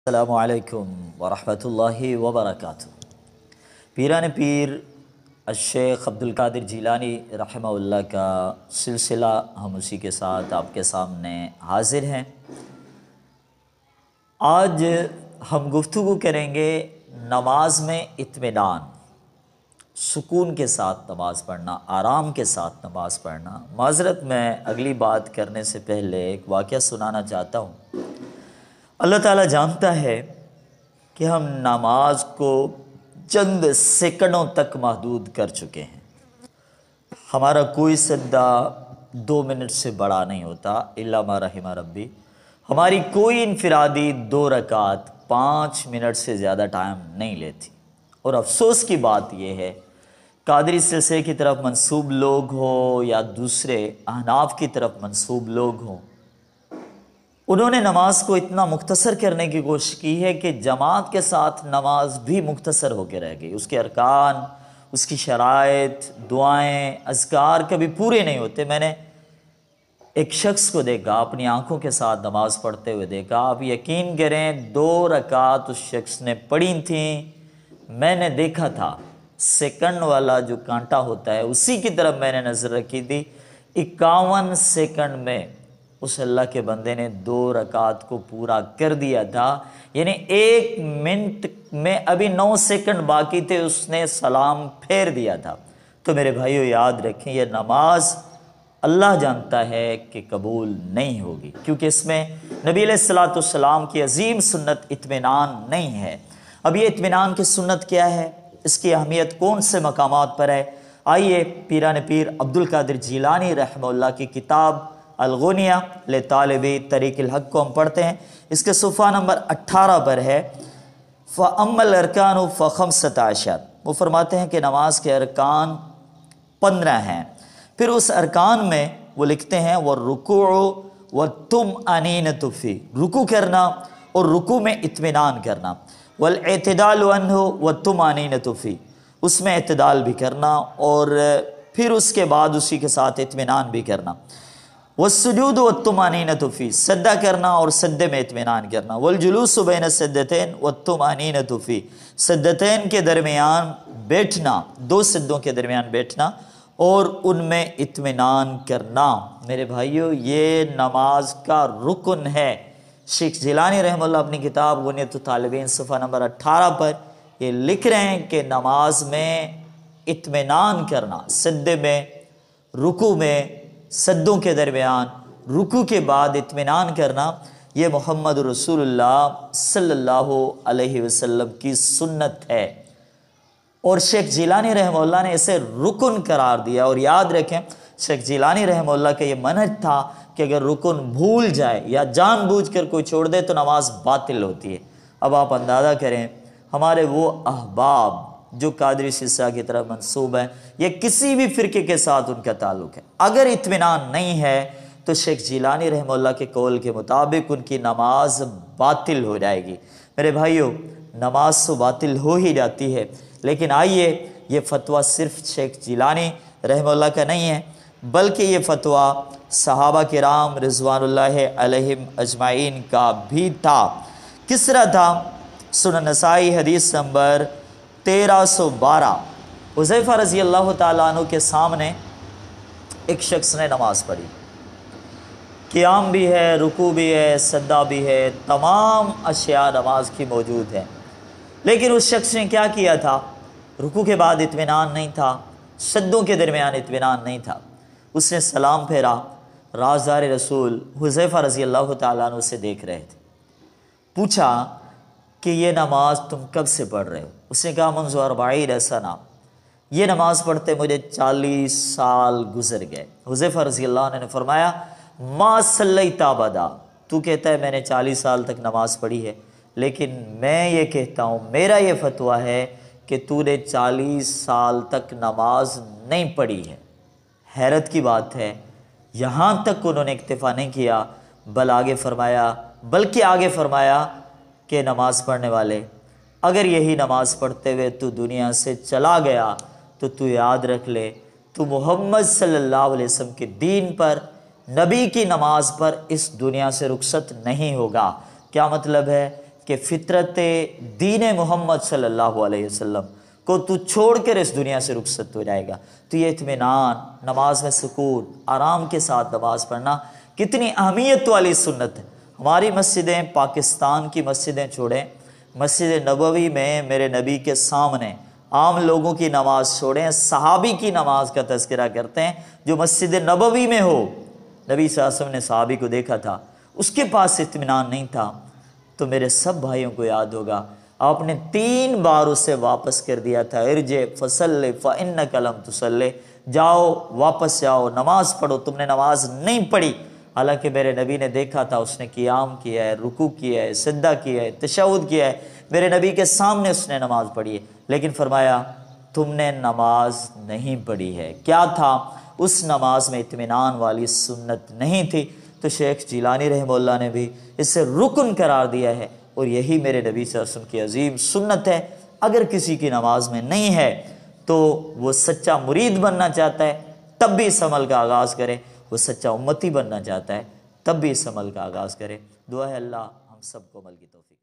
السلام علیکم ورحمۃ اللہ وبرکاتہ۔ پیران پیر الشیخ عبد القادر جیلانی رحمہ اللہ کا سلسلہ ہم اسی کے ساتھ آپ کے سامنے حاضر ہیں۔ آج ہم گفتگو کریں گے نماز میں اطمینان، سکون کے ساتھ نماز پڑھنا، آرام کے ساتھ نماز پڑھنا۔ معذرت میں اگلی بات کرنے سے پہلے ایک واقعہ سنانا چاہتا ہوں۔ اللہ تعالیٰ جانتا ہے کہ ہم نماز کو چند سیکنڈوں تک محدود کر چکے ہیں۔ ہمارا کوئی سجدہ 2 منٹ سے بڑا نہیں ہوتا الا ما رحم ربی۔ ہماری کوئی انفرادی 2 رکعت 5 منٹ سے زیادہ ٹائم نہیں لیتی۔ اور افسوس کی بات یہ ہے، قادری سلسلے کی طرف منسوب لوگ ہوں یا دوسرے احناف کی طرف منسوب لوگ ہوں، انہوں نے نماز کو اتنا مختصر کرنے کی کوشش کی ہے کہ جماعت کے ساتھ نماز بھی مختصر ہو کے رہ گئی۔ اس کے ارکان، اس کی شرائط، دعائیں، اذکار کبھی پورے نہیں ہوتے۔ میں نے ایک شخص کو دیکھا، اپنی آنکھوں کے ساتھ نماز پڑھتے ہوئے دیکھا۔ آپ یقین کریں 2 رکعت اس شخص نے پڑھی تھیں، میں نے دیکھا تھا سیکنڈ والا جو کانٹا ہوتا ہے اسی کی طرف میں نے نظر رکھی تھی۔ 51 سیکنڈ میں اس اللہ کے بندے نے 2 رکعت کو پورا کر دیا تھا، یعنی 1 منٹ میں ابھی 9 سیکنڈ باقی تھے، اس نے سلام پھیر دیا تھا۔ تو میرے بھائیو یاد رکھیں، یہ نماز اللہ جانتا ہے کہ قبول نہیں ہوگی، کیونکہ اس میں نبی علیہ الصلوۃ والسلام کی عظیم سنت اطمینان نہیں ہے۔ اب یہ اطمینان کی سنت کیا ہے، اس کی اہمیت کون سے مقامات پر ہے؟ آئیے پیران پیر عبد القادر جیلانی رحمہ اللہ کی کتاب الغنیہ لطالب طریق الحق کو ہم پڑھتے ہیں۔ اس کے صفحہ نمبر 18 پر ہے فَأَمَّا الْأَرْكَانُ فَخَمْسَةَ، وہ فرماتے ہیں کہ نماز کے ارکان 15 ہیں۔ پھر اس ارکان میں وہ لکھتے ہیں وَالرُّكُوعُ وَالطُّمْأَنِينَةُ فِيهِ، رکوع کرنا اور رکوع میں اطمینان کرنا، وَالْاعْتِدَالُ عَنْهُ وَالطُّمْأَنِينَةُ فِيهِ، اس میں اعتدال بھی کرنا اور پھر اس کے بعد اسی کے ساتھ اطمینان بھی کرنا، والسجود والطمأنینۃ فی، سجدہ کرنا اور سجدے میں اطمینان کرنا، والجلوس بین السجدتین والطمأنینۃ فی، سجدتین کے درمیان بیٹھنا، 2 سجدوں کے درمیان بیٹھنا اور ان میں اطمینان کرنا۔ میرے بھائیو یہ نماز کا رکن ہے۔ شیخ جیلانی رحمہ اللہ اپنی کتاب غنیۃ الطالبین صفحہ نمبر 18 پر یہ لکھ رہے ہیں کہ نماز میں اطمینان کرنا، سجدے میں، رکوع میں، سجدوں کے درمیان، رکوع کے بعد اطمینان کرنا، یہ محمد رسول اللہ صلی اللہ علیہ وسلم کی سنت ہے۔ اور شیخ جیلانی رحمہ اللہ نے اسے رکن قرار دیا۔ اور یاد رکھیں شیخ جیلانی رحمہ اللہ کا یہ منہج تھا کہ اگر رکن بھول جائے یا جان بوجھ کر کوئی چھوڑ دے تو نماز باطل ہوتی ہے۔ اب آپ اندازہ کریں ہمارے وہ احباب جو قادری سلسلہ کی طرف منسوب ہے یا کسی بھی فرقے کے ساتھ ان کا تعلق ہے، اگر اطمینان نہیں ہے تو شیخ جیلانی رحمہ اللہ کے قول کے مطابق ان کی نماز باطل ہو جائے گی۔ میرے بھائیو نماز تو باطل ہو ہی جاتی ہے، لیکن آئیے یہ فتویٰ صرف شیخ جیلانی رحمہ اللہ کا نہیں ہے بلکہ یہ فتویٰ صحابہ کرام رضوان اللہ علیہم اجمعین کا بھی تھا۔ کس طرح تھا؟ سنن نسائی حدیث نمبر 1312، حذیفہ رضی اللہ تعالیٰ عنہ کے سامنے ایک شخص نے نماز پڑھی، قیام بھی ہے، رکوع بھی ہے، سجدہ بھی ہے، تمام اشیاء نماز کی موجود ہیں، لیکن اس شخص نے کیا کیا تھا؟ رکوع کے بعد اطمینان نہیں تھا، سجدوں کے درمیان اطمینان نہیں تھا۔ اس نے سلام پھیرا، رازدار رسول حذیفہ رضی اللہ تعالیٰ عنہ سے دیکھ رہے تھے، پوچھا کہ یہ نماز تم کب سے پڑھ رہے ہو؟ اس نے کہا منذ 40 سنہ، یہ نماز پڑھتے مجھے 40 سال گزر گئے۔ حذیفہ رضی اللہ عنہ نے فرمایا ما صلیت ابدا، تو کہتا ہے میں نے 40 سال تک نماز پڑھی ہے، لیکن میں یہ کہتا ہوں، میرا یہ فتویٰ ہے کہ تو نے 40 سال تک نماز نہیں پڑھی ہے۔ حیرت کی بات ہے، یہاں تک انہوں نے اکتفا نہیں کیا بلکہ آگے فرمایا کہ نماز پڑھنے والے اگر یہی نماز پڑھتے ہوئے تو دنیا سے چلا گیا تو یاد رکھ لے تو محمد صلی اللہ علیہ وسلم کے دین پر، نبی کی نماز پر اس دنیا سے رخصت نہیں ہوگا۔ کیا مطلب ہے کہ فطرت دین محمد صلی اللہ علیہ وسلم کو تو چھوڑ کر اس دنیا سے رخصت ہو جائے گا، تو یہ اطمینان، نماز میں سکون، آرام کے ساتھ نماز پڑھنا کتنی اہمیت والی سنت ہے۔ ہماری مسجدیں، پاکستان کی مسجدیں چھوڑیں، مسجد نبوی میں میرے نبی کے سامنے عام لوگوں کی نماز چھوڑیں، صحابی کی نماز کا تذکرہ کرتے ہیں جو مسجد نبوی میں ہو۔ نبی صلی اللہ علیہ وسلم نے صحابی کو دیکھا تھا، اس کے پاس اطمینان نہیں تھا، تو میرے سب بھائیوں کو یاد ہوگا آپ نے 3 بار اسے واپس کر دیا تھا، ارجع فصلی فإنک لم تصلی، جاؤ واپس جاؤ نماز پڑھو، تم نے نماز نہیں پڑھی۔ حالانکہ میرے نبی نے دیکھا تھا، اس نے قیام کیا ہے، رکوع کیا ہے، سجدہ کیا ہے، تشہد کیا ہے، میرے نبی کے سامنے اس نے نماز پڑھی ہے، لیکن فرمایا تم نے نماز نہیں پڑھی ہے۔ کیا تھا؟ اس نماز میں اطمینان والی سنت نہیں تھی۔ تو شیخ جیلانی رحمہ اللہ نے بھی اسے رکن قرار دیا ہے، اور یہی میرے نبی صلی اللہ علیہ وسلم کی عظیم سنت ہے۔ اگر کسی کی نماز میں نہیں ہے تو وہ سچا مرید بننا چاہتا ہے تب بھی اس عمل کا آغاز کرے، وہ سچا امتی بننا چاہتا ہے تب بھی اس عمل کا آغاز کرے۔ دعا ہے اللہ ہم سب کو عمل کی توفیق۔